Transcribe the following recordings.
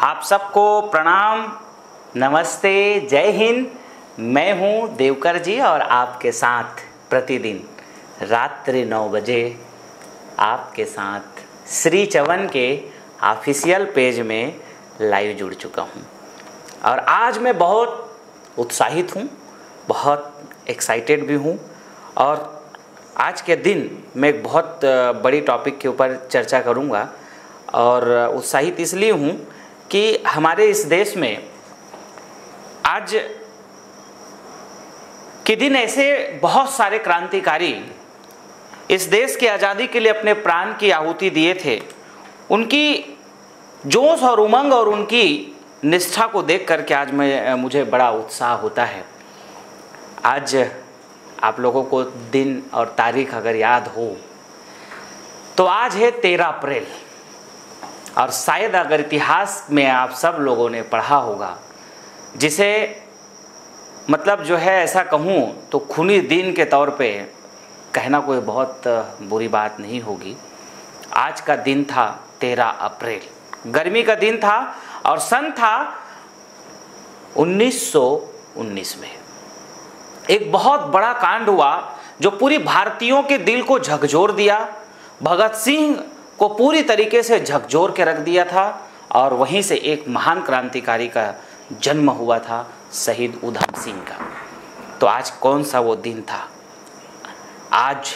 आप सबको प्रणाम, नमस्ते, जय हिंद। मैं हूं देवकर जी और आपके साथ प्रतिदिन रात्रि 9 बजे आपके साथ श्री चवन के ऑफिशियल पेज में लाइव जुड़ चुका हूं। और आज मैं बहुत उत्साहित हूं, बहुत एक्साइटेड भी हूं। और आज के दिन मैं एक बहुत बड़ी टॉपिक के ऊपर चर्चा करूंगा। और उत्साहित इसलिए हूं कि हमारे इस देश में आज के दिन ऐसे बहुत सारे क्रांतिकारी इस देश की आज़ादी के लिए अपने प्राण की आहुति दिए थे। उनकी जोश और उमंग और उनकी निष्ठा को देख करके आज मुझे बड़ा उत्साह होता है। आज आप लोगों को दिन और तारीख अगर याद हो तो आज है 13 अप्रैल। और शायद अगर इतिहास में आप सब लोगों ने पढ़ा होगा, जिसे मतलब जो है ऐसा कहूँ तो खूनी दिन के तौर पे कहना कोई बहुत बुरी बात नहीं होगी। आज का दिन था 13 अप्रैल, गर्मी का दिन था और सन था 1919 में। एक बहुत बड़ा कांड हुआ जो पूरी भारतीयों के दिल को झकझोर दिया। भगत सिंह को पूरी तरीके से झकझोर के रख दिया था और वहीं से एक महान क्रांतिकारी का जन्म हुआ था, शहीद उधम सिंह का। तो आज कौन सा वो दिन था? आज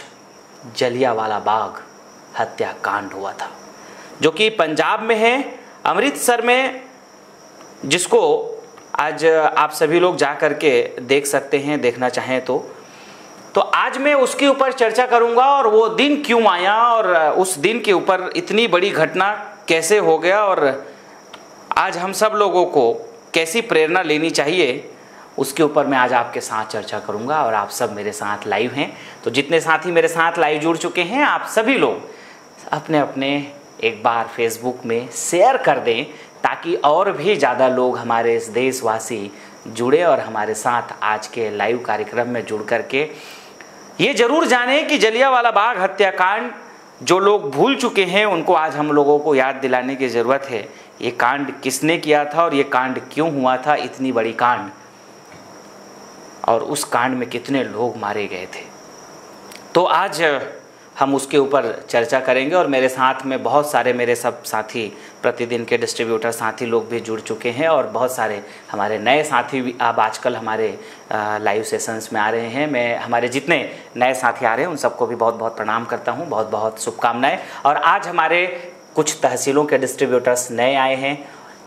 जलियांवाला बाग हत्याकांड हुआ था, जो कि पंजाब में है, अमृतसर में, जिसको आज आप सभी लोग जा कर के देख सकते हैं, देखना चाहें तो आज मैं उसके ऊपर चर्चा करूंगा। और वो दिन क्यों आया और उस दिन के ऊपर इतनी बड़ी घटना कैसे हो गया और आज हम सब लोगों को कैसी प्रेरणा लेनी चाहिए, उसके ऊपर मैं आज आपके साथ चर्चा करूंगा। और आप सब मेरे साथ लाइव हैं, तो जितने साथी मेरे साथ लाइव जुड़ चुके हैं, आप सभी लोग अपने अपने एक बार फेसबुक में शेयर कर दें, ताकि और भी ज़्यादा लोग हमारे इस देशवासी जुड़े और हमारे साथ आज के लाइव कार्यक्रम में जुड़ करके ये जरूर जाने कि जलियांवाला बाग हत्याकांड जो लोग भूल चुके हैं उनको आज हम लोगों को याद दिलाने की ज़रूरत है। ये कांड किसने किया था और ये कांड क्यों हुआ था, इतनी बड़ी कांड, और उस कांड में कितने लोग मारे गए थे। तो आज हम उसके ऊपर चर्चा करेंगे। और मेरे साथ में बहुत सारे मेरे सब साथी, प्रतिदिन के डिस्ट्रीब्यूटर साथी लोग भी जुड़ चुके हैं और बहुत सारे हमारे नए साथी भी अब आजकल हमारे लाइव सेशंस में आ रहे हैं। मैं हमारे जितने नए साथी आ रहे हैं उन सबको भी बहुत बहुत प्रणाम करता हूं, बहुत बहुत शुभकामनाएं। और आज हमारे कुछ तहसीलों के डिस्ट्रीब्यूटर्स नए आए हैं,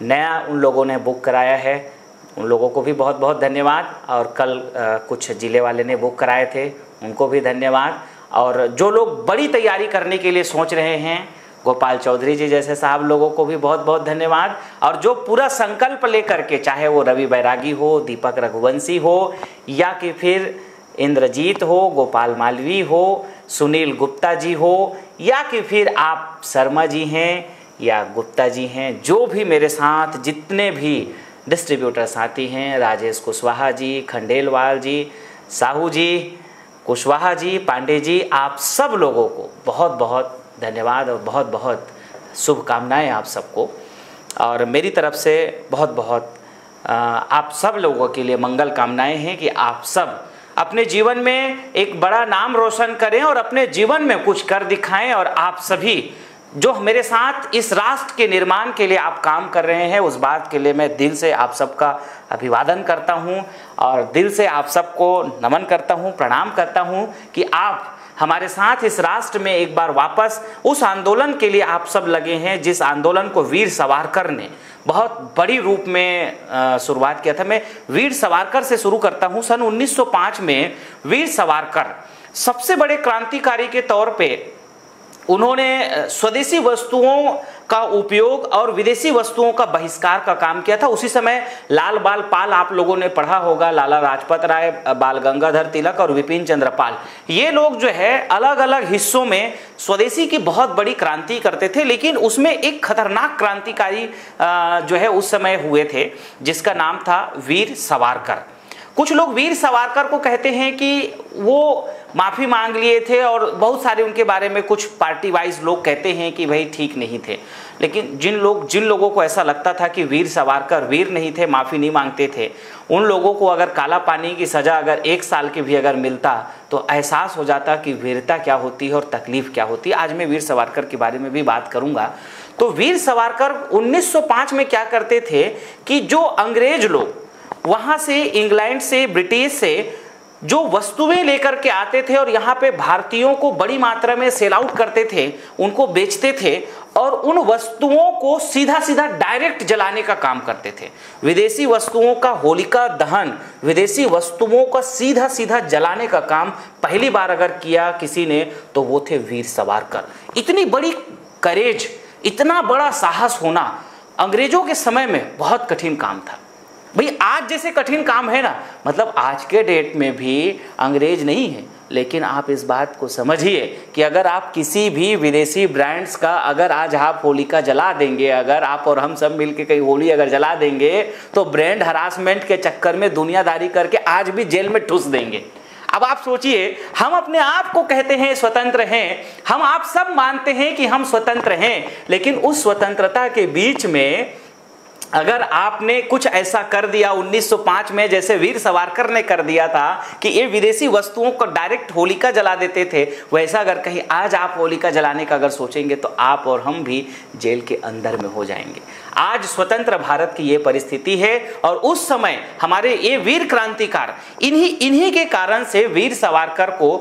नया उन लोगों ने बुक कराया है, उन लोगों को भी बहुत बहुत धन्यवाद। और कल कुछ ज़िले वाले ने बुक कराए थे, उनको भी धन्यवाद। और जो लोग बड़ी तैयारी करने के लिए सोच रहे हैं, गोपाल चौधरी जी जैसे साहब लोगों को भी बहुत बहुत धन्यवाद। और जो पूरा संकल्प लेकर के, चाहे वो रवि बैरागी हो, दीपक रघुवंशी हो, या कि फिर इंद्रजीत हो, गोपाल मालवी हो, सुनील गुप्ता जी हो, या कि फिर आप शर्मा जी हैं या गुप्ता जी हैं, जो भी मेरे साथ जितने भी डिस्ट्रीब्यूटर साथी हैं, राजेश कुशवाहा जी, खंडेलवाल जी, साहू जी, कुशवाहा जी, पांडे जी, आप सब लोगों को बहुत बहुत धन्यवाद और बहुत बहुत शुभकामनाएं आप सबको। और मेरी तरफ से बहुत बहुत आप सब लोगों के लिए मंगल कामनाएं हैं कि आप सब अपने जीवन में एक बड़ा नाम रोशन करें और अपने जीवन में कुछ कर दिखाएं। और आप सभी जो मेरे साथ इस राष्ट्र के निर्माण के लिए आप काम कर रहे हैं, उस बात के लिए मैं दिल से आप सबका अभिवादन करता हूं और दिल से आप सबको नमन करता हूं, प्रणाम करता हूं कि आप हमारे साथ इस राष्ट्र में एक बार वापस उस आंदोलन के लिए आप सब लगे हैं, जिस आंदोलन को वीर सावरकर ने बहुत बड़ी रूप में शुरुआत किया था। मैं वीर सावरकर से शुरू करता हूं। सन 1905 में वीर सावरकर सबसे बड़े क्रांतिकारी के तौर पे उन्होंने स्वदेशी वस्तुओं का उपयोग और विदेशी वस्तुओं का बहिष्कार का काम किया था। उसी समय लाल बाल पाल आप लोगों ने पढ़ा होगा, लाला लाजपत राय, बाल गंगाधर तिलक और विपिन चंद्र पाल, ये लोग जो है अलग अलग हिस्सों में स्वदेशी की बहुत बड़ी क्रांति करते थे। लेकिन उसमें एक खतरनाक क्रांतिकारी जो है उस समय हुए थे, जिसका नाम था वीर सावरकर। कुछ लोग वीर सावरकर को कहते हैं कि वो माफ़ी मांग लिए थे और बहुत सारे उनके बारे में कुछ पार्टी वाइज लोग कहते हैं कि भाई ठीक नहीं थे। लेकिन जिन लोगों को ऐसा लगता था कि वीर सावरकर वीर नहीं थे, माफ़ी नहीं मांगते थे, उन लोगों को अगर काला पानी की सज़ा अगर 1 साल की भी अगर मिलता तो एहसास हो जाता कि वीरता क्या होती है और तकलीफ़ क्या होती है। आज मैं वीर सावरकर के बारे में भी बात करूँगा। तो वीर सावरकर 1905 में क्या करते थे कि जो अंग्रेज लोग वहाँ से, इंग्लैंड से, ब्रिटिश से जो वस्तुएं लेकर के आते थे और यहाँ पे भारतीयों को बड़ी मात्रा में सेल आउट करते थे, उनको बेचते थे और उन वस्तुओं को सीधा सीधा डायरेक्ट जलाने का काम करते थे। विदेशी वस्तुओं का होलिका दहन, विदेशी वस्तुओं का सीधा सीधा जलाने का काम पहली बार अगर किया किसी ने तो वो थे वीर सावरकर। इतनी बड़ी करेज, इतना बड़ा साहस होना अंग्रेजों के समय में बहुत कठिन काम था। भाई आज जैसे कठिन काम है ना, मतलब आज के डेट में भी अंग्रेज नहीं है, लेकिन आप इस बात को समझिए कि अगर आप किसी भी विदेशी ब्रांड्स का अगर आज आप होलिका जला देंगे, अगर आप और हम सब मिलके कहीं होली अगर जला देंगे तो ब्रांड हरासमेंट के चक्कर में दुनियादारी करके आज भी जेल में ठूस देंगे। अब आप सोचिए, हम अपने आप को कहते हैं स्वतंत्र हैं, हम आप सब मानते हैं कि हम स्वतंत्र हैं, लेकिन उस स्वतंत्रता के बीच में अगर आपने कुछ ऐसा कर दिया 1905 में जैसे वीर सावरकर ने कर दिया था कि ये विदेशी वस्तुओं को डायरेक्ट होलिका जला देते थे, वैसा अगर कहीं आज आप होलिका जलाने का अगर सोचेंगे तो आप और हम भी जेल के अंदर में हो जाएंगे। आज स्वतंत्र भारत की ये परिस्थिति है और उस समय हमारे ये वीर क्रांतिकार इन्हीं के कारण से वीर सावरकर को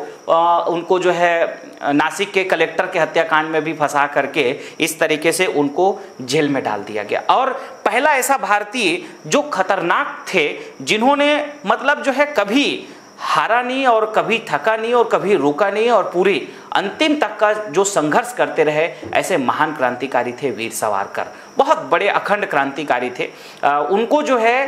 उनको जो है नासिक के कलेक्टर के हत्याकांड में भी फंसा करके इस तरीके से उनको जेल में डाल दिया गया। और पहला ऐसा भारतीय जो खतरनाक थे, जिन्होंने मतलब जो है कभी हारा नहीं और कभी थका नहीं और कभी रुका नहीं और पूरी अंतिम तक का जो संघर्ष करते रहे, ऐसे महान क्रांतिकारी थे वीर सावरकर। बहुत बड़े अखंड क्रांतिकारी थे। उनको जो है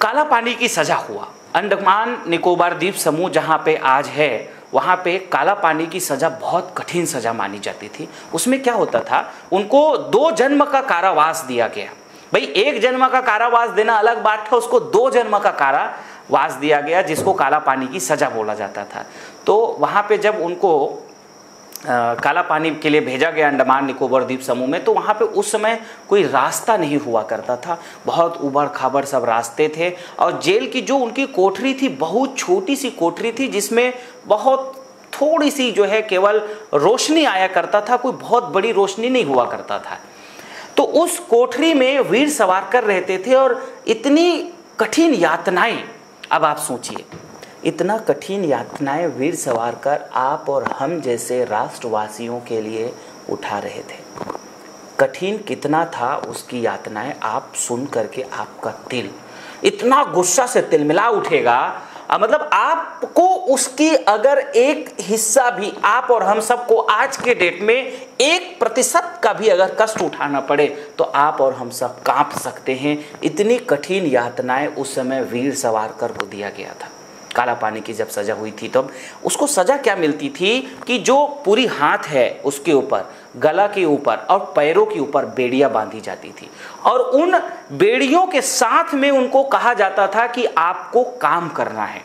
काला पानी की सजा हुआ। अंडमान निकोबार द्वीप समूह जहाँ पे आज है, वहाँ पे काला पानी की सज़ा बहुत कठिन सज़ा मानी जाती थी। उसमें क्या होता था, उनको 2 जन्म का कारावास दिया गया। भाई 1 जन्म का कारावास देना अलग बात था, उसको 2 जन्म का कारावास दिया गया, जिसको काला पानी की सज़ा बोला जाता था। तो वहाँ पे जब उनको काला पानी के लिए भेजा गया अंडमान निकोबार द्वीप समूह में, तो वहाँ पे उस समय कोई रास्ता नहीं हुआ करता था, बहुत उबड़ खाबड़ सब रास्ते थे। और जेल की जो उनकी कोठरी थी, बहुत छोटी सी कोठरी थी, जिसमें बहुत थोड़ी सी जो है केवल रोशनी आया करता था, कोई बहुत बड़ी रोशनी नहीं हुआ करता था। तो उस कोठरी में वीर सावरकर रहते थे और इतनी कठिन यातनाएं, अब आप सोचिए, इतना कठिन यातनाएं वीर सावरकर आप और हम जैसे राष्ट्रवासियों के लिए उठा रहे थे। कठिन कितना था उसकी यातनाएं, आप सुन करके आपका दिल इतना गुस्सा से तिलमिला उठेगा। मतलब आपको उसकी अगर एक हिस्सा भी, आप और हम सबको आज के डेट में 1% का भी अगर कष्ट उठाना पड़े तो आप और हम सब कांप सकते हैं। इतनी कठिन यातनाएं उस समय वीर सावरकर को दिया गया था। काला पानी की जब सज़ा हुई थी तब उसको सज़ा क्या मिलती थी कि जो पूरी हाथ है उसके ऊपर, गला के ऊपर और पैरों के ऊपर बेड़ियां बांधी जाती थी और उन बेड़ियों के साथ में उनको कहा जाता था कि आपको काम करना है।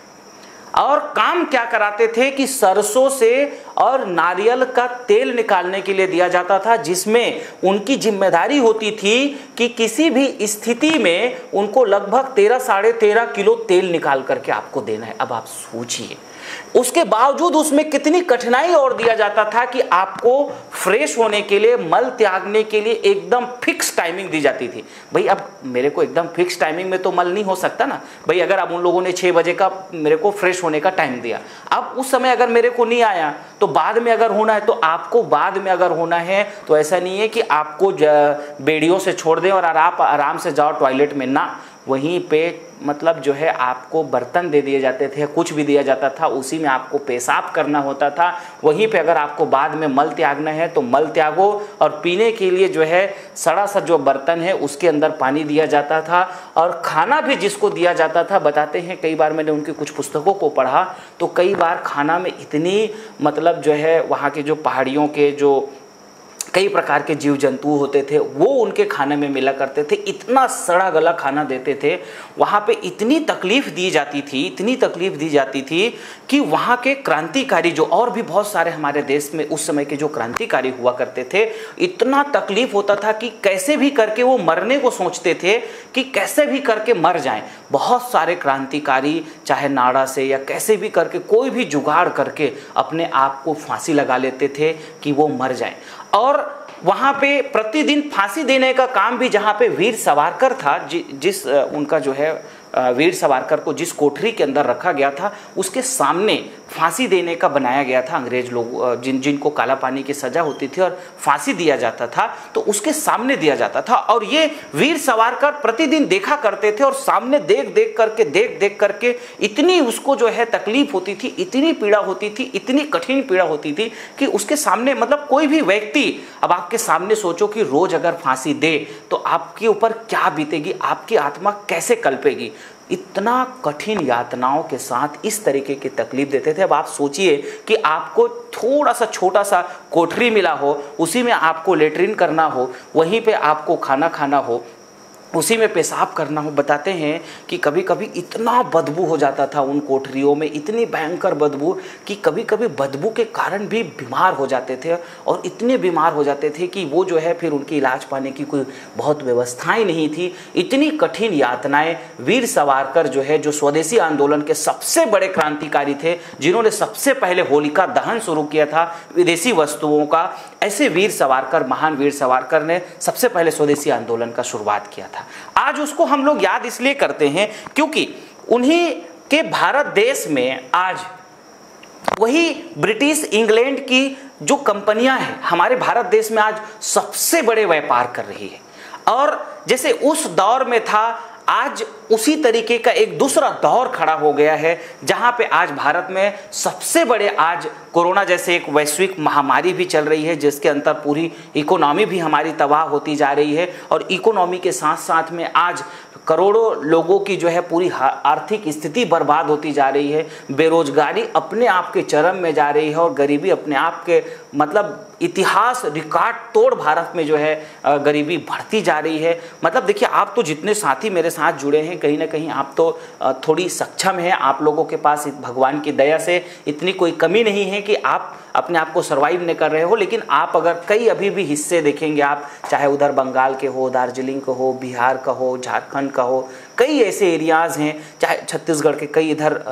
और काम क्या कराते थे कि सरसों से और नारियल का तेल निकालने के लिए दिया जाता था, जिसमें उनकी जिम्मेदारी होती थी कि किसी भी स्थिति में उनको लगभग 13 - 13.5 किलो तेल निकाल करके आपको देना है। अब आप सोचिए, उसके बावजूद उसमें कितनी कठिनाई और दिया जाता था कि आपको फ्रेश होने के लिए, मल त्यागने के लिए एकदम फिक्स टाइमिंग दी जाती थी। भाई अब मेरे को एकदम फिक्स टाइमिंग में तो मल नहीं हो सकता ना भाई। अगर अब उन लोगों ने 6 बजे का मेरे को फ्रेश होने का टाइम दिया, अब उस समय अगर मेरे को नहीं आया तो बाद में अगर होना है तो आपको बाद में अगर होना है तो ऐसा नहीं है कि आपको बेड़ियों से छोड़ दें और आप आराम से जाओ टॉयलेट में, ना, वहीं पे मतलब जो है आपको बर्तन दे दिए जाते थे, कुछ भी दिया जाता था, उसी में आपको पेशाब करना होता था। वहीं पे अगर आपको बाद में मल त्यागना है तो मल त्यागो। और पीने के लिए जो है सड़ा सा जो बर्तन है उसके अंदर पानी दिया जाता था। और खाना भी जिसको दिया जाता था, बताते हैं कई बार मैंने उनकी कुछ पुस्तकों को पढ़ा तो कई बार खाना में इतनी मतलब जो है वहाँ के जो पहाड़ियों के जो कई प्रकार के जीव जंतु होते थे, वो उनके खाने में मिला करते थे। इतना सड़ा गला खाना देते थे, वहाँ पे इतनी तकलीफ दी जाती थी, इतनी तकलीफ दी जाती थी कि वहाँ के क्रांतिकारी जो और भी बहुत सारे हमारे देश में उस समय के जो क्रांतिकारी हुआ करते थे, इतना तकलीफ होता था कि कैसे भी करके वो मरने को सोचते थे कि कैसे भी करके मर जाएं। बहुत सारे क्रांतिकारी चाहे नाड़ा से या कैसे भी करके कोई भी जुगाड़ करके अपने आप को फांसी लगा लेते थे कि वो मर जाएं। और वहाँ पे प्रतिदिन फांसी देने का काम भी, जहाँ पे वीर सावरकर था, जिस उनका जो है वीर सावरकर को जिस कोठरी के अंदर रखा गया था, उसके सामने फांसी देने का बनाया गया था। अंग्रेज लोग जिनको काला पानी की सजा होती थी और फांसी दिया जाता था, तो उसके सामने दिया जाता था। और ये वीर सावरकर प्रतिदिन देखा करते थे और सामने देख देख करके इतनी उसको जो है तकलीफ होती थी, इतनी पीड़ा होती थी, इतनी कठिन पीड़ा होती थी कि उसके सामने मतलब कोई भी व्यक्ति, अब आपके सामने सोचो कि रोज अगर फांसी दे तो आपके ऊपर क्या बीतेगी, आपकी आत्मा कैसे कल्पेगी। इतना कठिन यातनाओं के साथ इस तरीके की तकलीफ देते थे। अब आप सोचिए कि आपको थोड़ा सा छोटा सा कोठरी मिला हो, उसी में आपको लेटरिन करना हो, वहीं पे आपको खाना खाना हो, उसी में पेशाब करना हो। बताते हैं कि कभी कभी इतना बदबू हो जाता था उन कोठरियों में, इतनी भयंकर बदबू कि कभी कभी बदबू के कारण भी बीमार हो जाते थे। और इतने बीमार हो जाते थे कि वो जो है फिर उनकी इलाज पाने की कोई बहुत व्यवस्थाएं नहीं थी। इतनी कठिन यातनाएं वीर सावरकर जो है, जो स्वदेशी आंदोलन के सबसे बड़े क्रांतिकारी थे, जिन्होंने सबसे पहले होलिका दहन शुरू किया था विदेशी वस्तुओं का, ऐसे वीर सावरकर, महान वीर सावरकर ने सबसे पहले स्वदेशी आंदोलन का शुरुआत किया था। आज उसको हम लोग याद इसलिए करते हैं क्योंकि उन्हीं के भारत देश में आज वही ब्रिटिश इंग्लैंड की जो कंपनियां हैं हमारे भारत देश में आज सबसे बड़े व्यापार कर रही है। और जैसे उस दौर में था, आज उसी तरीके का एक दूसरा दौर खड़ा हो गया है, जहां पे आज भारत में सबसे बड़े, आज कोरोना जैसे एक वैश्विक महामारी भी चल रही है, जिसके अंदर पूरी इकोनॉमी भी हमारी तबाह होती जा रही है। और इकोनॉमी के साथ साथ में आज करोड़ों लोगों की जो है पूरी आर्थिक स्थिति बर्बाद होती जा रही है। बेरोजगारी अपने आप के चरम में जा रही है और गरीबी अपने आप के मतलब इतिहास रिकॉर्ड तोड़ भारत में जो है गरीबी बढ़ती जा रही है। मतलब देखिए, आप तो जितने साथी मेरे साथ जुड़े हैं, कहीं ना कहीं आप तो थोड़ी सक्षम हैं। आप लोगों के पास भगवान की दया से इतनी कोई कमी नहीं है कि आप अपने आप को सर्वाइव नहीं कर रहे हो। लेकिन आप अगर कई अभी भी हिस्से देखेंगे, आप चाहे उधर बंगाल के हो, दार्जिलिंग का हो, बिहार का हो, झारखंड का हो, कई ऐसे एरियाज़ हैं, चाहे छत्तीसगढ़ के कई इधर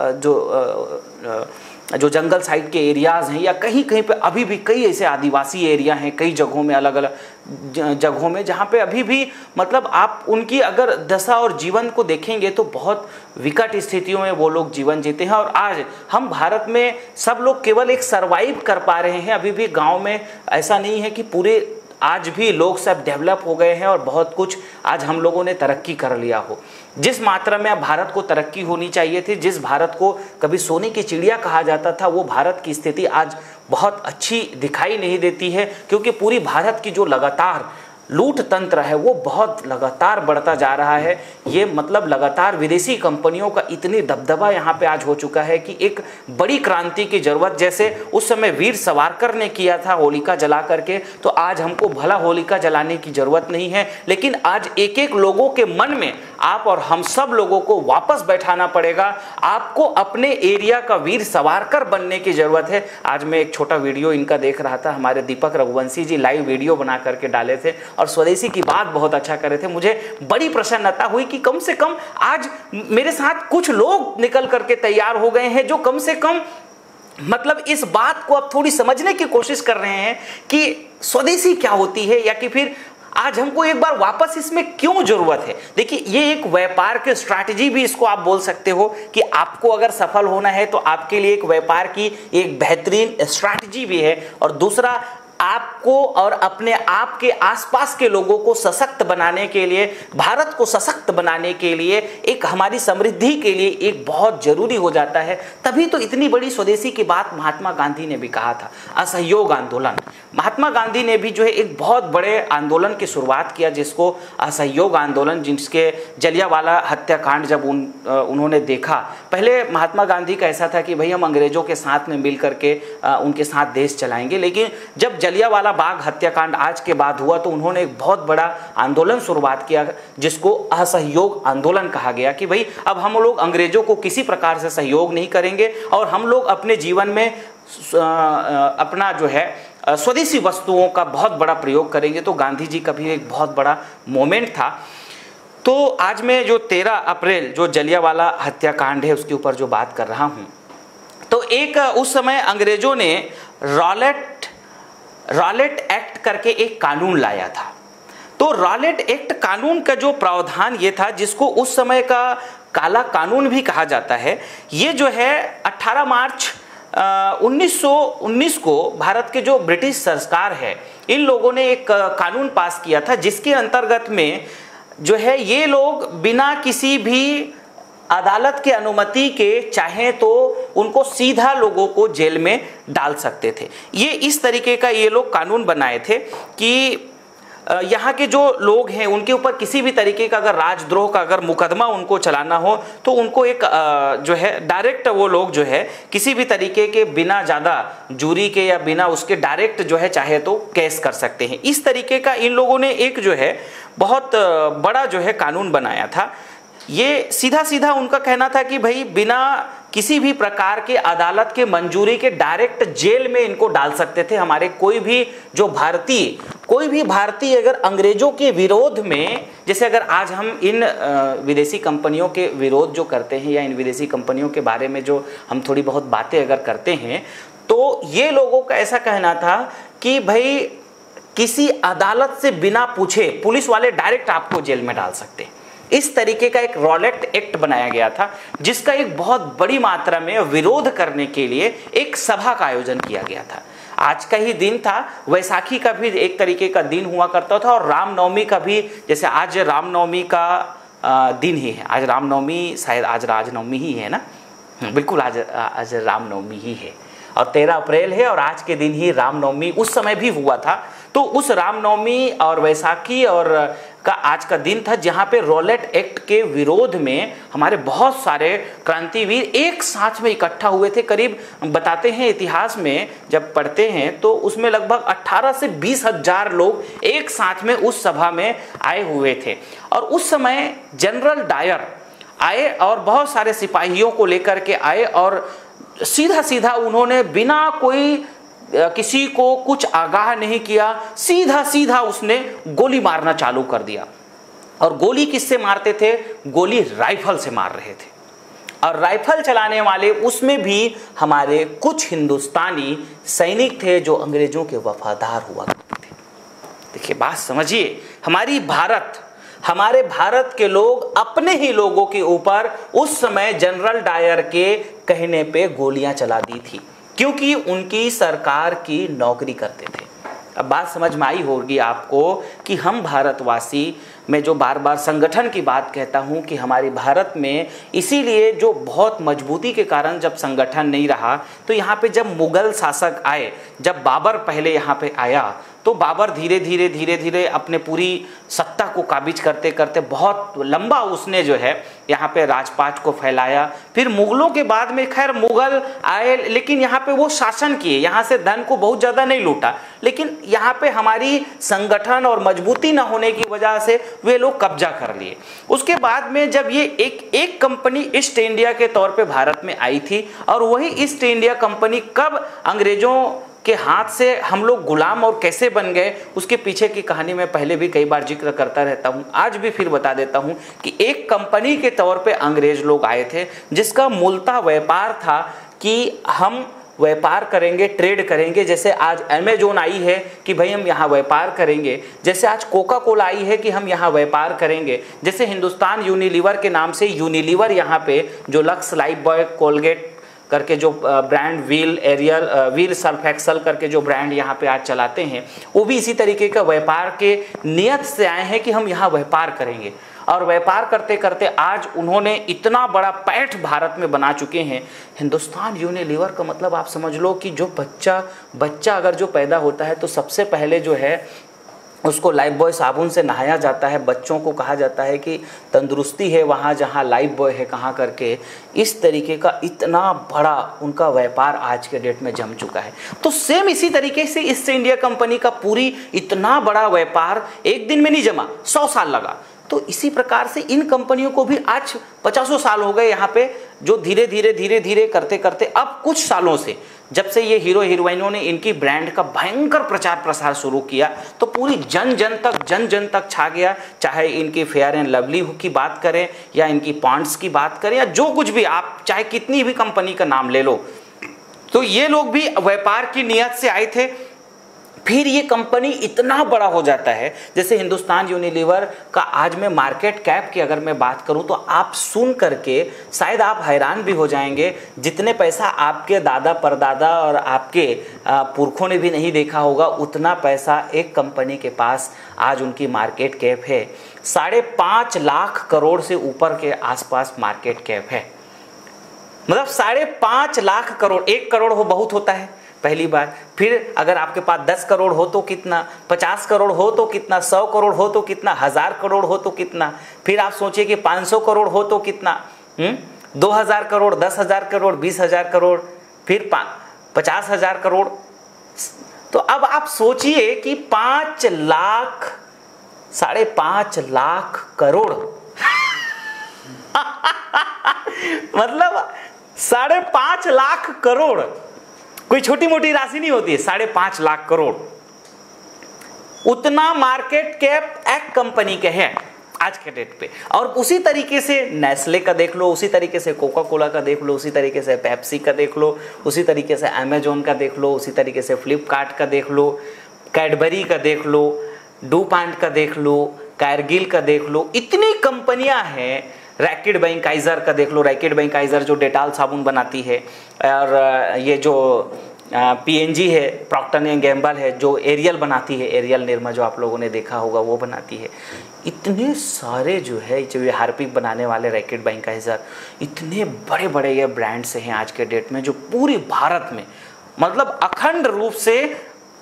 जो जंगल साइड के एरियाज़ हैं, या कहीं कहीं पे अभी भी कई ऐसे आदिवासी एरिया हैं, कई जगहों में, अलग अलग जगहों में, जहाँ पे अभी भी मतलब आप उनकी अगर दशा और जीवन को देखेंगे तो बहुत विकट स्थितियों में वो लोग जीवन जीते हैं। और आज हम भारत में सब लोग केवल एक सर्वाइव कर पा रहे हैं। अभी भी गाँव में ऐसा नहीं है कि पूरे, आज भी लोग सब डेवलप हो गए हैं और बहुत कुछ आज हम लोगों ने तरक्की कर लिया हो। जिस मात्रा में अब भारत को तरक्की होनी चाहिए थी, जिस भारत को कभी सोने की चिड़िया कहा जाता था, वो भारत की स्थिति आज बहुत अच्छी दिखाई नहीं देती है। क्योंकि पूरी भारत की जो लगातार लूट तंत्र है वो बहुत लगातार बढ़ता जा रहा है। ये मतलब लगातार विदेशी कंपनियों का इतनी दबदबा यहाँ पे आज हो चुका है कि एक बड़ी क्रांति की जरूरत, जैसे उस समय वीर सावरकर ने किया था होलिका जला करके, तो आज हमको भला होलिका जलाने की जरूरत नहीं है। लेकिन आज एक एक लोगों के मन में आप और हम सब लोगों को वापस बैठाना पड़ेगा। आपको अपने एरिया का वीर सावरकर बनने की जरूरत है। आज मैं एक छोटा वीडियो इनका देख रहा था, हमारे दीपक रघुवंशी जी लाइव वीडियो बना करके डाले थे और स्वदेशी की बात बहुत अच्छा कर रहे थे। मुझे बड़ी प्रसन्नता हुई कि कम से कम आज मेरे साथ कुछ लोग निकल करके तैयार हो गए हैं, जो कम से कम मतलब इस बात को अब थोड़ी समझने की कोशिश कर रहे हैं कि स्वदेशी क्या होती है, या कि फिर आज हमको एक बार वापस इसमें क्यों जरूरत है। देखिए, ये एक व्यापार की स्ट्रैटेजी भी इसको आप बोल सकते हो कि आपको अगर सफल होना है तो आपके लिए एक व्यापार की एक बेहतरीन स्ट्रैटेजी भी है। और दूसरा, आपको और अपने आप के आसपास के लोगों को सशक्त बनाने के लिए, भारत को सशक्त बनाने के लिए, एक हमारी समृद्धि के लिए एक बहुत जरूरी हो जाता है। तभी तो इतनी बड़ी स्वदेशी की बात महात्मा गांधी ने भी कहा था, असहयोग आंदोलन। महात्मा गांधी ने भी जो है एक बहुत बड़े आंदोलन की शुरुआत किया, जिसको असहयोग आंदोलन, जिसके जलियांवाला हत्याकांड जब उन्होंने देखा, पहले महात्मा गांधी का ऐसा था कि भाई हम अंग्रेजों के साथ में मिल करके उनके साथ देश चलाएंगे। लेकिन जब जलियांवाला बाग हत्याकांड आज के बाद हुआ तो उन्होंने एक बहुत बड़ा आंदोलन शुरुआत किया, जिसको असहयोग आंदोलन कहा गया कि भाई अब हम लोग अंग्रेजों को किसी प्रकार से सहयोग नहीं करेंगे और हम लोग अपने जीवन में अपना जो है स्वदेशी वस्तुओं का बहुत बड़ा प्रयोग करेंगे। तो गांधी जी का भी एक बहुत बड़ा मोमेंट था। तो आज मैं जो 13 अप्रैल जो जलियांवाला हत्याकांड है उसके ऊपर जो बात कर रहा हूँ, तो एक उस समय अंग्रेजों ने रॉलेट एक्ट करके एक कानून लाया था। तो रॉलेट एक्ट कानून का जो प्रावधान ये था, जिसको उस समय का काला कानून भी कहा जाता है, ये जो है 18 मार्च 1919 को भारत के जो ब्रिटिश सरकार है, इन लोगों ने एक कानून पास किया था, जिसके अंतर्गत में जो है ये लोग बिना किसी भी अदालत के अनुमति के चाहे तो उनको सीधा लोगों को जेल में डाल सकते थे। ये इस तरीके का ये लोग कानून बनाए थे कि यहाँ के जो लोग हैं उनके ऊपर किसी भी तरीके का अगर राजद्रोह का अगर मुकदमा उनको चलाना हो तो उनको एक जो है डायरेक्ट वो लोग जो है किसी भी तरीके के बिना ज़्यादा जूरी के या बिना उसके डायरेक्ट जो है चाहे तो केस कर सकते हैं। इस तरीके का इन लोगों ने एक जो है बहुत बड़ा जो है कानून बनाया था। ये सीधा सीधा उनका कहना था कि भाई बिना किसी भी प्रकार के अदालत के मंजूरी के डायरेक्ट जेल में इनको डाल सकते थे। हमारे कोई भी भारतीय अगर अंग्रेजों के विरोध में, जैसे अगर आज हम इन विदेशी कंपनियों के विरोध जो करते हैं या इन विदेशी कंपनियों के बारे में जो हम थोड़ी बहुत बातें अगर करते हैं, तो ये लोगों का ऐसा कहना था कि भाई किसी अदालत से बिना पूछे पुलिस वाले डायरेक्ट आपको जेल में डाल सकते हैं। इस तरीके का एक रॉलेट एक्ट बनाया गया था, जिसका एक बहुत बड़ी मात्रा में विरोध करने के लिए एक सभा का आयोजन किया गया था। आज का ही दिन था, वैसाखी का भी एक तरीके का दिन हुआ करता था और रामनवमी का भी, जैसे आज रामनवमी का दिन ही है, आज रामनवमी शायद आज राजनवमी ही है ना, बिल्कुल आज रामनवमी ही है और 13 अप्रैल है और आज के दिन ही रामनवमी उस समय भी हुआ था। तो उस रामनवमी और वैसाखी और का आज का दिन था, जहां पे रॉलेट एक्ट के विरोध में हमारे बहुत सारे क्रांतिवीर एक साथ में इकट्ठा हुए थे। करीब बताते हैं इतिहास में जब पढ़ते हैं तो उसमें लगभग 18 से 20 हजार लोग एक साथ में उस सभा में आए हुए थे। और उस समय जनरल डायर आए और बहुत सारे सिपाहियों को लेकर के आए और सीधा सीधा उन्होंने बिना कोई किसी को कुछ आगाह नहीं किया, सीधा सीधा उसने गोली मारना चालू कर दिया। और गोली किससे मारते थे? गोली राइफल से मार रहे थे। और राइफल चलाने वाले उसमें भी हमारे कुछ हिंदुस्तानी सैनिक थे जो अंग्रेजों के वफादार हुआ करते थे। देखिए बात समझिए, हमारे भारत के लोग अपने ही लोगों के ऊपर उस समय जनरल डायर के कहने पे गोलियां चला दी थी, क्योंकि उनकी सरकार की नौकरी करते थे। अब बात समझ में आई होगी आपको कि हम भारतवासी, मैं जो बार बार संगठन की बात कहता हूं कि हमारे भारत में इसीलिए जो बहुत मजबूती के कारण जब संगठन नहीं रहा, तो यहाँ पे जब मुगल शासक आए, जब बाबर पहले यहाँ पे आया, तो बाबर धीरे धीरे अपने पूरी सत्ता को काबिज करते करते बहुत लंबा उसने जो है यहाँ पे राजपाट को फैलाया। फिर मुगलों के बाद में खैर मुगल आए, लेकिन यहाँ पे वो शासन किए, यहाँ से धन को बहुत ज़्यादा नहीं लूटा, लेकिन यहाँ पे हमारी संगठन और मजबूती न होने की वजह से वे लोग कब्जा कर लिए। उसके बाद में जब ये एक कंपनी ईस्ट इंडिया के तौर पे भारत में आई थी, और वही ईस्ट इंडिया कंपनी कब अंग्रेजों के हाथ से हम लोग गुलाम और कैसे बन गए, उसके पीछे की कहानी मैं पहले भी कई बार जिक्र करता रहता हूं, आज भी फिर बता देता हूं कि एक कंपनी के तौर पे अंग्रेज लोग आए थे, जिसका मूलतः व्यापार था कि हम व्यापार करेंगे, ट्रेड करेंगे। जैसे आज अमेजोन आई है कि भाई हम यहाँ व्यापार करेंगे, जैसे आज कोका कोला आई है कि हम यहाँ व्यापार करेंगे, जैसे हिंदुस्तान यूनिलीवर के नाम से यूनिलीवर यहाँ पे जो लक्स, लाइफ बॉय, कोलगेट करके जो ब्रांड, व्हील सर्फ एक्सल करके जो ब्रांड यहाँ पे आज चलाते हैं, वो भी इसी तरीके का व्यापार के नियत से आए हैं कि हम यहाँ व्यापार करेंगे। और व्यापार करते करते आज उन्होंने इतना बड़ा पैठ भारत में बना चुके हैं। हिंदुस्तान यूनिलीवर का मतलब आप समझ लो कि जो बच्चा अगर जो पैदा होता है तो सबसे पहले जो है उसको लाइफ बॉय साबुन से नहाया जाता है, बच्चों को कहा जाता है कि तंदुरुस्ती है वहाँ जहाँ लाइफ बॉय है कहाँ करके। इस तरीके का इतना बड़ा उनका व्यापार आज के डेट में जम चुका है। तो सेम इसी तरीके से ईस्ट इंडिया कंपनी का पूरी इतना बड़ा व्यापार एक दिन में नहीं जमा, 100 साल लगा। तो इसी प्रकार से इन कंपनियों को भी आज 50 साल हो गए यहाँ पे, जो धीरे धीरे धीरे धीरे करते करते अब कुछ सालों से जब से ये हीरो हीरोइनों ने इनकी ब्रांड का भयंकर प्रचार प्रसार शुरू किया तो पूरी जन जन तक छा गया। चाहे इनकी फेयर एंड लवली की बात करें या इनकी पॉन्ड्स की बात करें या जो कुछ भी, आप चाहे कितनी भी कंपनी का नाम ले लो, तो ये लोग भी व्यापार की नियत से आए थे। फिर ये कंपनी इतना बड़ा हो जाता है, जैसे हिंदुस्तान यूनिलीवर का आज मैं मार्केट कैप की अगर मैं बात करूं तो आप सुन करके शायद आप हैरान भी हो जाएंगे, जितने पैसा आपके दादा परदादा और आपके पुरखों ने भी नहीं देखा होगा उतना पैसा एक कंपनी के पास आज उनकी मार्केट कैप है। 5.5 लाख करोड़ से ऊपर के आसपास मार्केट कैप है। मतलब 5.5 लाख करोड़, 1 करोड़ हो बहुत होता है पहली बार। फिर अगर आपके पास 10 करोड़ हो तो कितना, 50 करोड़ हो तो कितना, 100 करोड़ हो तो कितना, 1000 करोड़ हो तो कितना, फिर आप सोचिए कि 500 करोड़ हो तो कितना, 2000 करोड़, 10,000 करोड़, 20,000 करोड़, फिर 50,000 करोड़। तो अब आप सोचिए कि 5 लाख, 5.5 लाख करोड़ मतलब 5.5 लाख करोड़ कोई छोटी मोटी राशि नहीं होती है। 5.5 लाख करोड़ उतना मार्केट कैप एक कंपनी के है आज के डेट पे। और उसी तरीके से नेस्ले का देख लो, उसी तरीके से कोका कोला का देख लो, उसी तरीके से पेप्सी का देख लो, उसी तरीके से अमेजोन का देख लो, उसी तरीके से फ्लिपकार्ट का देख लो, कैडबरी का देख लो, डूपॉन्ट का देख लो, कारगिल का देख लो। इतनी कंपनियां हैं। रैकेट बैंकाइजर का देख लो, रैकेट बैंकाइजर जो डेटॉल साबुन बनाती है, और ये जो पीएनजी है, प्रॉक्टर एंड गैम्बल है जो एरियल बनाती है, एरियल निर्मा जो आप लोगों ने देखा होगा वो बनाती है। इतने सारे जो है, जो ये हार्पिक बनाने वाले रैकेट बैंकाइजर, इतने बड़े बड़े ये ब्रांड्स हैं आज के डेट में जो पूरी भारत में मतलब अखंड रूप से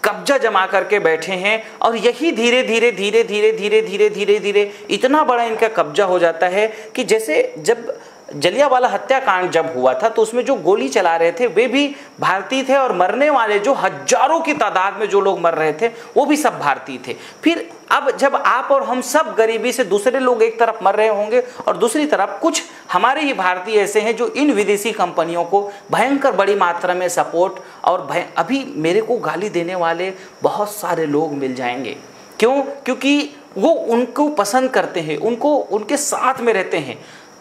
कब्जा जमा करके बैठे हैं। और यही धीरे धीरे धीरे धीरे धीरे धीरे धीरे धीरे इतना बड़ा इनका कब्जा हो जाता है कि जैसे जब जलियांवाला हत्याकांड जब हुआ था तो उसमें जो गोली चला रहे थे वे भी भारतीय थे, और मरने वाले जो हजारों की तादाद में जो लोग मर रहे थे वो भी सब भारतीय थे। फिर अब जब आप और हम सब गरीबी से, दूसरे लोग एक तरफ मर रहे होंगे और दूसरी तरफ कुछ हमारे ही भारतीय ऐसे हैं जो इन विदेशी कंपनियों को भयंकर बड़ी मात्रा में सपोर्ट और अभी मेरे को गाली देने वाले बहुत सारे लोग मिल जाएंगे। क्यों? क्योंकि वो उनको पसंद करते हैं, उनको उनके साथ में रहते हैं।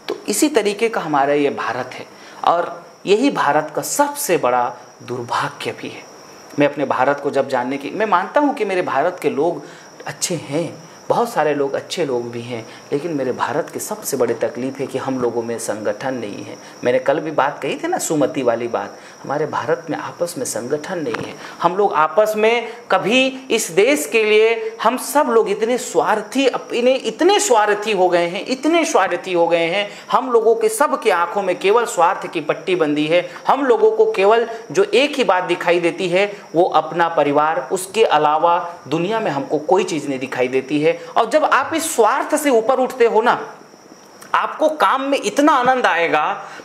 तो इसी तरीके का हमारा ये भारत है, और यही भारत का सबसे बड़ा दुर्भाग्य भी है। मैं अपने भारत को जब जानने की, मैं मानता हूँ कि मेरे भारत के लोग अच्छे हैं, बहुत सारे लोग अच्छे लोग भी हैं, लेकिन मेरे भारत की सबसे बड़ी तकलीफ है कि हम लोगों में संगठन नहीं है। मैंने कल भी बात कही थी ना, सुमति वाली बात, हमारे भारत में आपस में संगठन नहीं है। हम लोग आपस में कभी इस देश के लिए, हम सब लोग इतने स्वार्थी, इतने स्वार्थी हो गए हैं, इतने स्वार्थी हो गए हैं। हम लोगों के सब की आंखों में केवल स्वार्थ की पट्टी बंधी है। हम लोगों को केवल जो एक ही बात दिखाई देती है वो अपना परिवार, उसके अलावा दुनिया में हमको कोई चीज़ नहीं दिखाई देती है। और जब आप इस स्वार्थ से ऊपर उठते हो ना, आपको काम में इतना आनंद आएगा,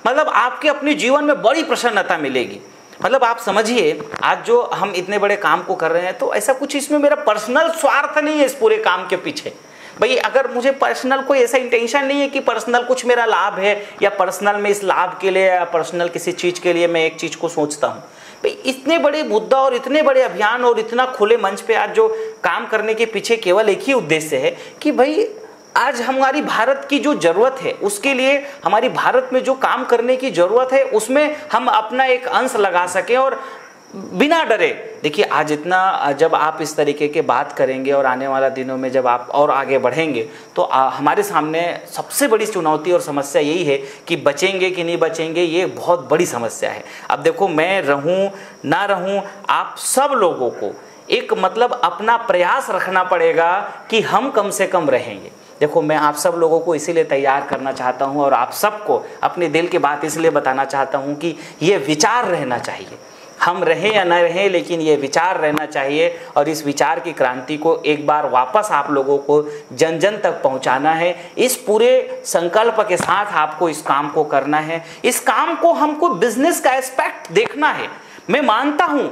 मतलब आपके अपने जीवन में बड़ी प्रसन्नता मिलेगी। मतलब आप समझिए, आज जो हम इतने बड़े काम को कर रहे हैं तो ऐसा कुछ इसमें मेरा पर्सनल स्वार्थ नहीं है इस पूरे काम के पीछे। भाई अगर मुझे पर्सनल कोई ऐसा इंटेंशन नहीं है कि पर्सनल कुछ मेरा लाभ है, या पर्सनल में इस लाभ के लिए या पर्सनल किसी चीज़ के लिए मैं एक चीज़ को सोचता हूँ। भाई इतने बड़े मुद्दा और इतने बड़े अभियान और इतना खुले मंच पे आज जो काम करने के पीछे केवल एक ही उद्देश्य है कि भाई आज हमारी भारत की जो ज़रूरत है, उसके लिए हमारी भारत में जो काम करने की ज़रूरत है उसमें हम अपना एक अंश लगा सकें और बिना डरे। देखिए आज इतना, जब आप इस तरीके के बात करेंगे और आने वाला दिनों में जब आप और आगे बढ़ेंगे तो हमारे सामने सबसे बड़ी चुनौती और समस्या यही है कि बचेंगे कि नहीं बचेंगे, ये बहुत बड़ी समस्या है। अब देखो, मैं रहूं ना रहूं, आप सब लोगों को एक मतलब अपना प्रयास रखना पड़ेगा कि हम कम से कम रहेंगे। देखो, मैं आप सब लोगों को इसीलिए तैयार करना चाहता हूं और आप सबको अपने दिल की बात इसलिए बताना चाहता हूं कि ये विचार रहना चाहिए। हम रहें या न रहें, लेकिन ये विचार रहना चाहिए और इस विचार की क्रांति को एक बार वापस आप लोगों को जन जन तक पहुंचाना है। इस पूरे संकल्प के साथ आपको इस काम को करना है। इस काम को हमको बिजनेस का एस्पेक्ट देखना है। मैं मानता हूं,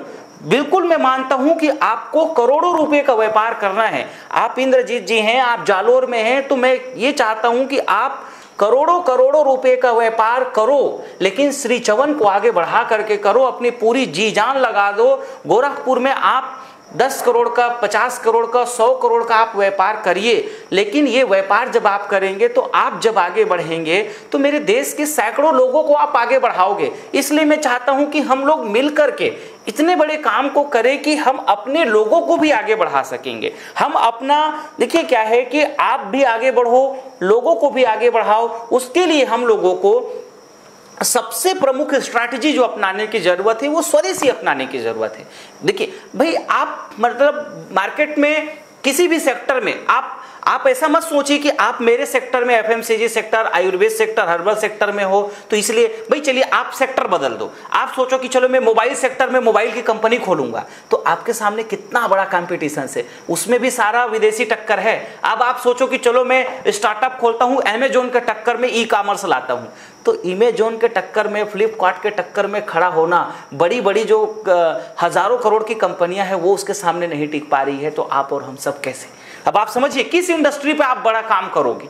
बिल्कुल मैं मानता हूं कि आपको करोड़ों रुपए का व्यापार करना है। आप इंद्रजीत जी हैं, आप जालोर में हैं, तो मैं ये चाहता हूं कि आप करोड़ों करोड़ों रुपए का व्यापार करो, लेकिन श्री चवन को आगे बढ़ा करके करो, अपनी पूरी जी जान लगा दो। गोरखपुर में आप 10 करोड़ का, 50 करोड़ का, 100 करोड़ का आप व्यापार करिए, लेकिन ये व्यापार जब आप करेंगे तो आप जब आगे बढ़ेंगे तो मेरे देश के सैकड़ों लोगों को आप आगे बढ़ाओगे। इसलिए मैं चाहता हूं कि हम लोग मिल करके इतने बड़े काम को करें कि हम अपने लोगों को भी आगे बढ़ा सकेंगे। हम अपना, देखिए क्या है कि आप भी आगे बढ़ो, लोगों को भी आगे बढ़ाओ। उसके लिए हम लोगों को सबसे प्रमुख स्ट्रैटेजी जो अपनाने की जरूरत है वो स्वदेशी अपनाने की जरूरत है। देखिए भाई, आप मतलब मार्केट में किसी भी सेक्टर में आप ऐसा मत सोचिए कि आप मेरे सेक्टर में, FMCG sector, Ayurveda sector, herbal sector में हो तो इसलिए भाई चलिए आप सेक्टर बदल दो। आप सोचो कि चलो मैं मोबाइल सेक्टर में मोबाइल की कंपनी खोलूंगा, तो आपके सामने कितना बड़ा कंपटीशन है, उसमें भी सारा विदेशी टक्कर है। अब आप सोचो कि चलो मैं स्टार्टअप खोलता हूं, अमेजोन के टक्कर में ई कॉमर्स लाता हूं, तो अमेजोन के टक्कर में, फ्लिपकार्ट के टक्कर में खड़ा होना, बड़ी बड़ी जो हजारों करोड़ की कंपनियां हैं वो उसके सामने नहीं टिक पा रही है, तो आप और हम सब कैसे? अब आप समझिए किस इंडस्ट्री पे आप बड़ा काम करोगे।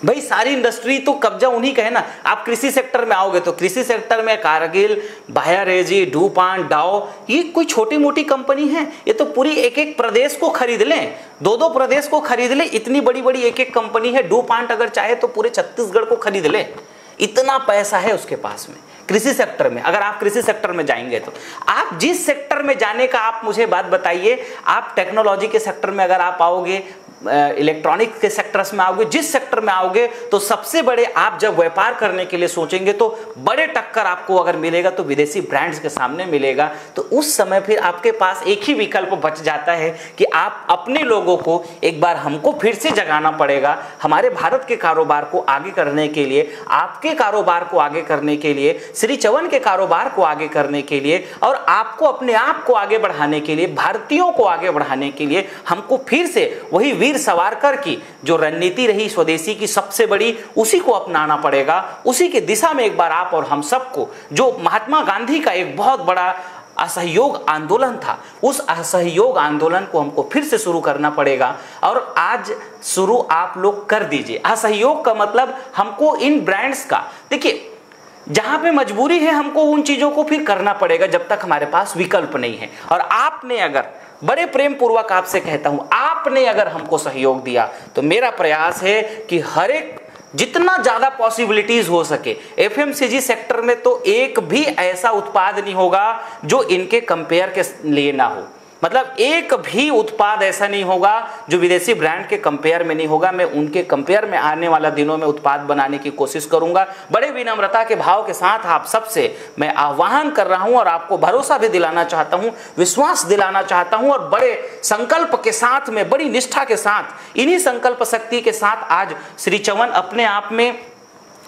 भाई सारी इंडस्ट्री तो कब्जा उन्हीं का है ना। आप कृषि सेक्टर में आओगे तो कृषि सेक्टर में कारगिल, बायर एजी, डूपांट, डाओ, ये कोई छोटी मोटी कंपनी है? ये तो पूरी एक एक प्रदेश को खरीद लें, 2-2 प्रदेश को खरीद लें, इतनी बड़ी बड़ी एक एक कंपनी है। डूपांट अगर चाहे तो पूरे छत्तीसगढ़ को खरीद ले, इतना पैसा है उसके पास में। कृषि सेक्टर में अगर आप कृषि सेक्टर में जाएंगे तो आप जिस सेक्टर में जाने का आप मुझे बात बताइए। आप टेक्नोलॉजी के सेक्टर में अगर आप आओगे, इलेक्ट्रॉनिक्स के सेक्टर्स में आओगे, जिस सेक्टर में आओगे तो सबसे बड़े आप जब व्यापार करने के लिए सोचेंगे तो बड़े टक्कर आपको अगर मिलेगा तो विदेशी ब्रांड्स के सामने मिलेगा। तो उस समय फिर आपके पास एक ही विकल्प बच जाता है कि आप अपने लोगों को एक बार हमको फिर से जगाना पड़ेगा। हमारे भारत के कारोबार को आगे करने के लिए, आपके कारोबार को आगे करने के लिए, श्री चवन के कारोबार को आगे करने के लिए और आपको अपने आप को आगे बढ़ाने के लिए, भारतीयों को आगे बढ़ाने के लिए हमको फिर से वही वीर सावरकर की जो रणनीति रही स्वदेशी की सबसे बड़ी, उसी को अपनाना पड़ेगा। उसी की दिशा में एक बार आप और हम सबको, जो महात्मा गांधी का एक बहुत बड़ा असहयोग आंदोलन था, उस असहयोग आंदोलन को हमको फिर से शुरू करना पड़ेगा। और आज शुरू आप लोग कर दीजिए। असहयोग का मतलब हमको इन ब्रांड्स का, देखिए जहां पे मजबूरी है हमको उन चीजों को फिर करना पड़ेगा जब तक हमारे पास विकल्प नहीं है। और आपने अगर, बड़े प्रेम पूर्वक आपसे कहता हूं, आपने अगर हमको सहयोग दिया तो मेरा प्रयास है कि हर एक जितना ज्यादा पॉसिबिलिटीज हो सके, एफएमसीजी सेक्टर में तो एक भी ऐसा उत्पाद नहीं होगा जो इनके कंपेयर के लिए ना हो। मतलब एक भी उत्पाद ऐसा नहीं होगा जो विदेशी ब्रांड के कंपेयर में नहीं होगा। मैं उनके कंपेयर में आने वाला दिनों में उत्पाद बनाने की कोशिश करूंगा। बड़े विनम्रता के भाव के साथ आप सबसे मैं आह्वान कर रहा हूं और आपको भरोसा भी दिलाना चाहता हूं, विश्वास दिलाना चाहता हूं और बड़े संकल्प के साथ में, बड़ी निष्ठा के साथ, इन्हीं संकल्प शक्ति के साथ आज श्री चवन अपने आप में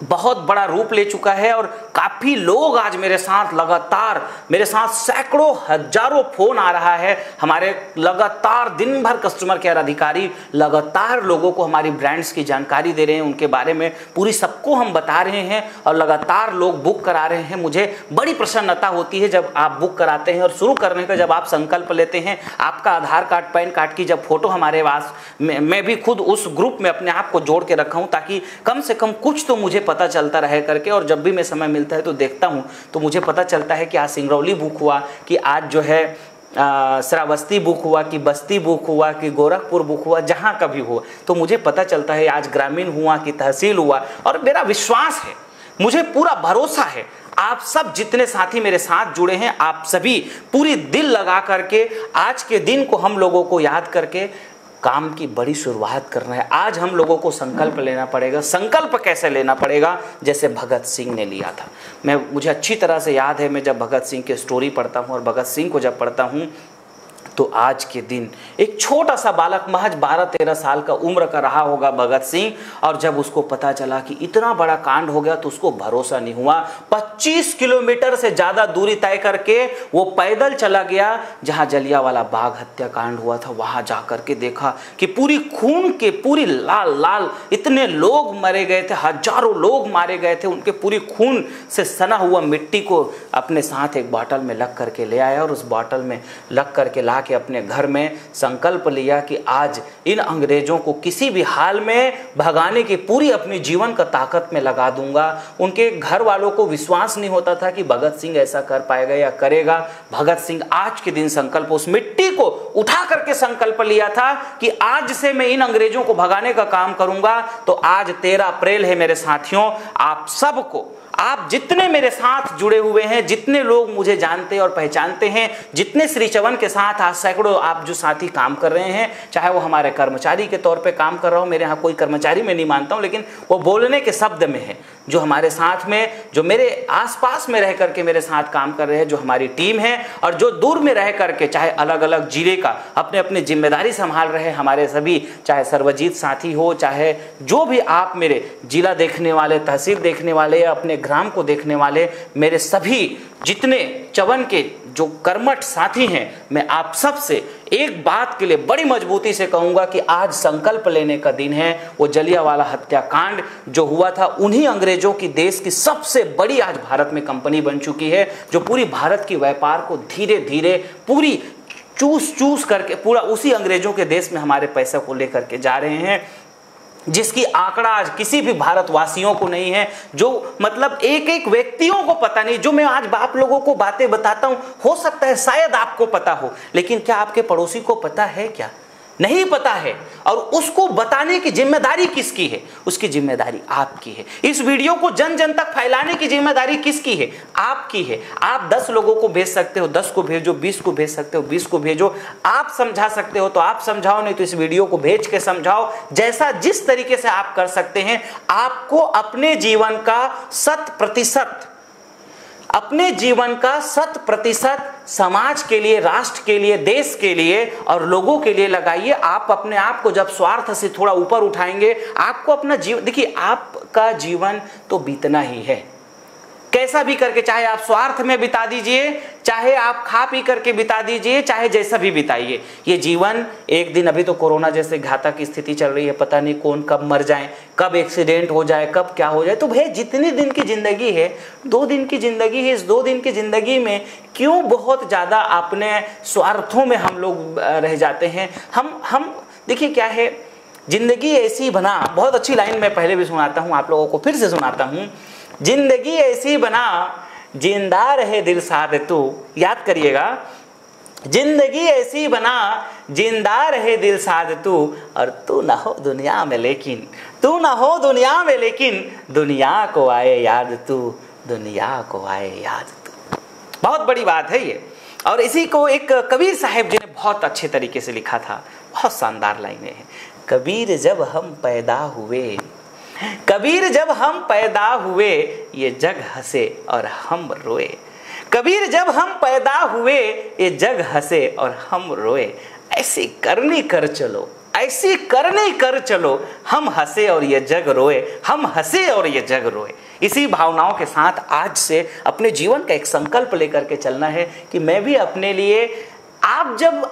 बहुत बड़ा रूप ले चुका है। और काफी लोग आज मेरे साथ लगातार, मेरे साथ सैकड़ों हजारों फोन आ रहा है, हमारे लगातार दिन भर कस्टमर केयर अधिकारी लगातार लोगों को हमारी ब्रांड्स की जानकारी दे रहे हैं, उनके बारे में पूरी सबको हम बता रहे हैं और लगातार लोग बुक करा रहे हैं। मुझे बड़ी प्रसन्नता होती है जब आप बुक कराते हैं और शुरू करने का जब आप संकल्प लेते हैं। आपका आधार कार्ड, पैन कार्ड की जब फोटो हमारे पास, मैं भी खुद उस ग्रुप में अपने आप को जोड़ के रखा हूं ताकि कम से कम कुछ तो मुझे पता चलता रहे करके। और जब भी मैं समय मिलता है तो देखता हूं तो मुझे पता चलता है कि आज सिंगरौली बुक हुआ, कि आज जो है श्रावस्ती बुक हुआ, कि बस्ती बुक हुआ, कि गोरखपुर बुक हुआ, जहां कभी हुआ तो मुझे पता चलता है। आज ग्रामीण हुआ कि तहसील हुआ। और मेरा विश्वास है, मुझे पूरा भरोसा है, आप सब जितने साथी मेरे साथ जुड़े हैं, आप सभी पूरी दिल लगा करके आज के दिन को हम लोगों को याद करके काम की बड़ी शुरुआत करना है। आज हम लोगों को संकल्प लेना पड़ेगा। संकल्प कैसे लेना पड़ेगा? जैसे भगत सिंह ने लिया था। मुझे अच्छी तरह से याद है, मैं जब भगत सिंह की स्टोरी पढ़ता हूँ और भगत सिंह को जब पढ़ता हूँ तो आज के दिन एक छोटा सा बालक, महज 12-13 साल का उम्र का रहा होगा भगत सिंह, और जब उसको पता चला कि इतना बड़ा कांड हो गया तो उसको भरोसा नहीं हुआ। 25 किलोमीटर से ज्यादा दूरी तय करके वो पैदल चला गया जहां जलियांवाला बाग हत्याकांड हुआ था। वहां जाकर के देखा कि पूरी खून के, पूरी लाल लाल इतने लोग मरे गए थे, हजारों लोग मारे गए थे। उनके पूरी खून से सना हुआ मिट्टी को अपने साथ एक बॉटल में लग करके ले आया और उस बॉटल में लग करके ला के अपने घर में संकल्प लिया कि आज इन अंग्रेजों को किसी भी हाल में भगाने की पूरी अपनी जीवन का ताकत में लगा दूंगा। उनके घर वालों को विश्वास नहीं होता था कि भगत सिंह ऐसा कर पाएगा या करेगा। भगत सिंह आज के दिन संकल्प, उस मिट्टी को उठा करके संकल्प लिया था कि आज से मैं इन अंग्रेजों को भगाने का काम करूंगा। तो आज 13 अप्रैल है मेरे साथियों। आप सबको, आप जितने मेरे साथ जुड़े हुए हैं, जितने लोग मुझे जानते और पहचानते हैं, जितने श्री चवन के साथ आज सैकड़ों आप जो साथी काम कर रहे हैं, चाहे वो हमारे कर्मचारी के तौर पे काम कर रहा हो, मेरे यहाँ कोई कर्मचारी मैं नहीं मानता हूँ, लेकिन वो बोलने के शब्द में है, जो हमारे साथ में, जो मेरे आसपास में रह करके मेरे साथ काम कर रहे हैं, जो हमारी टीम है, और जो दूर में रह करके चाहे अलग अलग जिले का अपने अपने जिम्मेदारी संभाल रहे हैं हमारे सभी, चाहे सर्वजीत साथी हो, चाहे जो भी आप मेरे जिला देखने वाले, तहसील देखने वाले, अपने ग्राम को देखने वाले, मेरे सभी जितने चवन के जो कर्मठ साथी हैं, मैं आप सब से एक बात के लिए बड़ी मजबूती से कहूंगा कि आज संकल्प लेने का दिन है। वो जलियांवाला हत्याकांड जो हुआ था, उन्हीं अंग्रेजों की देश की सबसे बड़ी आज भारत में कंपनी बन चुकी है, जो पूरी भारत की व्यापार को धीरे धीरे पूरी चूस करके पूरा उसी अंग्रेजों के देश में हमारे पैसे को लेकर के जा रहे हैं, जिसकी आंकड़ा आज किसी भी भारतवासियों को नहीं है, जो मतलब एक एक व्यक्तियों को पता नहीं। जो मैं आज आप लोगों को बातें बताता हूं, हो सकता है शायद आपको पता हो, लेकिन क्या आपके पड़ोसी को पता है? क्या नहीं पता है। और उसको बताने की जिम्मेदारी किसकी है? उसकी जिम्मेदारी आपकी है। इस वीडियो को जन जन तक फैलाने की जिम्मेदारी किसकी है? आपकी है। आप 10 लोगों को भेज सकते हो, 10 को भेजो, 20 को भेज सकते हो, 20 को भेजो। आप समझा सकते हो तो आप समझाओ, नहीं तो इस वीडियो को भेज के समझाओ। जैसा जिस तरीके से आप कर सकते हैं, आपको अपने जीवन का 100% अपने जीवन का 100% समाज के लिए, राष्ट्र के लिए, देश के लिए और लोगों के लिए लगाइए। आप अपने आप को जब स्वार्थ से थोड़ा ऊपर उठाएंगे, आपको अपना जीवन, देखिए आपका जीवन तो बीतना ही है, कैसा भी करके, चाहे आप स्वार्थ में बिता दीजिए, चाहे आप खा पी करके बिता दीजिए, चाहे जैसा भी बिताइए। ये जीवन एक दिन, अभी तो कोरोना जैसे घातक स्थिति चल रही है, पता नहीं कौन कब मर जाए, कब एक्सीडेंट हो जाए, कब क्या हो जाए। तो भाई जितने दिन की जिंदगी है, 2 दिन की जिंदगी है, इस 2 दिन की जिंदगी में क्यों बहुत ज्यादा अपने स्वार्थों में हम लोग रह जाते हैं। हम देखिए क्या है, जिंदगी ऐसी बना, बहुत अच्छी लाइन मैं पहले भी सुनाता हूँ, आप लोगों को फिर से सुनाता हूँ। जिंदगी ऐसी बना जिंदा रहे दिल साध तू, याद करिएगा, जिंदगी ऐसी बना जिंदा रहे दिल साध तू, और तू ना हो दुनिया में लेकिन, तू ना हो दुनिया में लेकिन, दुनिया को आए याद तू, दुनिया को आए याद तू। बहुत बड़ी बात है ये। और इसी को एक कबीर साहब जी ने बहुत अच्छे तरीके से लिखा था, बहुत शानदार लाइनें हैं। कबीर जब हम पैदा हुए, कबीर जब हम पैदा हुए, ये जग हंसे और हम रोए। कबीर जब हम पैदा हुए, ये जग हंसे और हम रोए। ऐसी करनी कर चलो, ऐसी करनी कर चलो, हम हंसे और ये जग रोए, हम हंसे और ये जग रोए। इसी भावनाओं के साथ आज से अपने जीवन का एक संकल्प लेकर के चलना है कि मैं भी अपने लिए, आप जब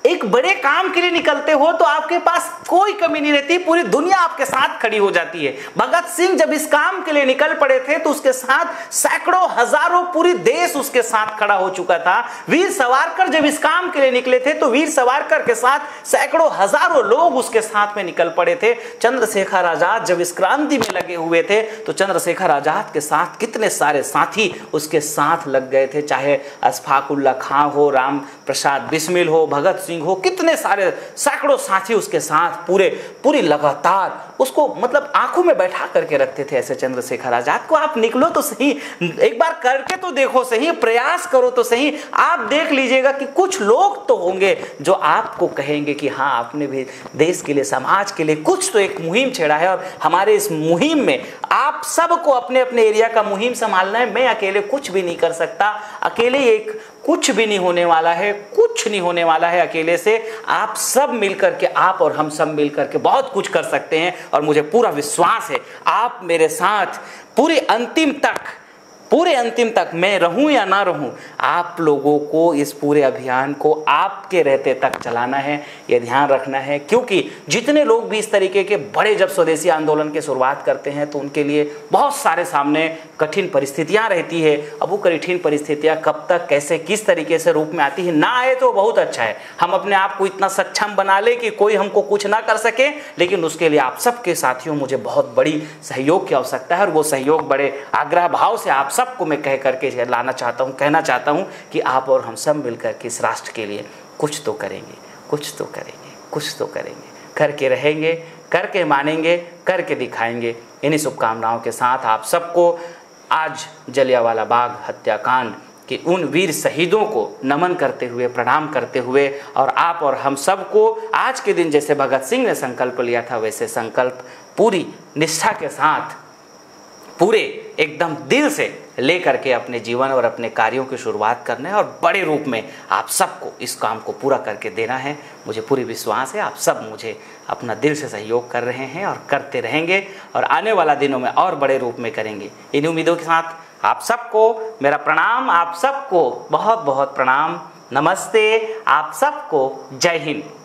एक बड़े काम के लिए निकलते हो तो आपके पास कोई कमी नहीं रहती, पूरी दुनिया आपके साथ खड़ी हो जाती है। भगत सिंह जब इस काम के लिए निकल पड़े थे तो उसके साथ सैकड़ों हजारों पूरी देश उसके साथ खड़ा हो चुका था। वीर सावरकर जब इस काम के लिए निकले थे तो वीर सावरकर के साथ सैकड़ों हजारों लोग उसके साथ में निकल पड़े थे। चंद्रशेखर आजाद जब इस क्रांति में लगे हुए थे तो चंद्रशेखर आजाद के साथ कितने सारे साथी उसके साथ लग गए थे, चाहे अशफाक उल्लाह खां हो, राम प्रसाद बिस्मिल हो, भगत सिंह हो, कितने सारे सैकड़ों साथी उसके साथ पूरी लगातार उसको मतलब आंखों में बैठा करके रखते थे ऐसे चंद्रशेखर आजाद को। आप निकलो तो सही, एक बार करके तो देखो सही, प्रयास करो तो सही, आप देख लीजिएगा कि कुछ लोग तो होंगे जो आपको कहेंगे कि हाँ आपने भी देश के लिए, समाज के लिए कुछ तो एक मुहिम छेड़ा है और हमारे इस मुहिम में आप सबको अपने अपने एरिया का मुहिम संभालना है। मैं अकेले कुछ भी नहीं कर सकता, अकेले एक कुछ भी नहीं होने वाला है, कुछ नहीं होने वाला है अकेले से। आप सब मिलकर के, आप और हम सब मिलकर के बहुत कुछ कर सकते हैं और मुझे पूरा विश्वास है आप मेरे साथ पूरे अंतिम तक मैं रहूं या ना रहूं, आप लोगों को इस पूरे अभियान को आपके रहते तक चलाना है, ये ध्यान रखना है। क्योंकि जितने लोग भी इस तरीके के बड़े जब स्वदेशी आंदोलन की शुरुआत करते हैं तो उनके लिए बहुत सारे सामने कठिन परिस्थितियां रहती है। अब वो कठिन परिस्थितियां कब तक, कैसे, किस तरीके से रूप में आती है, ना आए तो बहुत अच्छा है। हम अपने आप को इतना सक्षम बना ले कि कोई हमको कुछ ना कर सके, लेकिन उसके लिए आप सबके साथियों मुझे बहुत बड़ी सहयोग की आवश्यकता है और वो सहयोग बड़े आग्रह भाव से आप सबको मैं कह करके लाना चाहता हूँ, कहना चाहता हूँ कि आप और हम सब मिलकर के इस राष्ट्र के लिए कुछ तो करेंगे, कुछ तो करेंगे, कुछ तो करेंगे, करके रहेंगे, करके मानेंगे, करके दिखाएंगे। इन्हीं शुभकामनाओं के साथ आप सबको आज जलियांवाला बाग हत्याकांड कि उन वीर शहीदों को नमन करते हुए, प्रणाम करते हुए, और आप और हम सबको आज के दिन जैसे भगत सिंह ने संकल्प लिया था वैसे संकल्प पूरी निष्ठा के साथ, पूरे एकदम दिल से लेकर के अपने जीवन और अपने कार्यों की शुरुआत करना है और बड़े रूप में आप सबको इस काम को पूरा करके देना है। मुझे पूरी विश्वास है आप सब मुझे अपना दिल से सहयोग कर रहे हैं और करते रहेंगे और आने वाला दिनों में और बड़े रूप में करेंगे। इन उम्मीदों के साथ आप सबको मेरा प्रणाम, आप सबको बहुत बहुत प्रणाम, नमस्ते, आप सबको जय हिंद।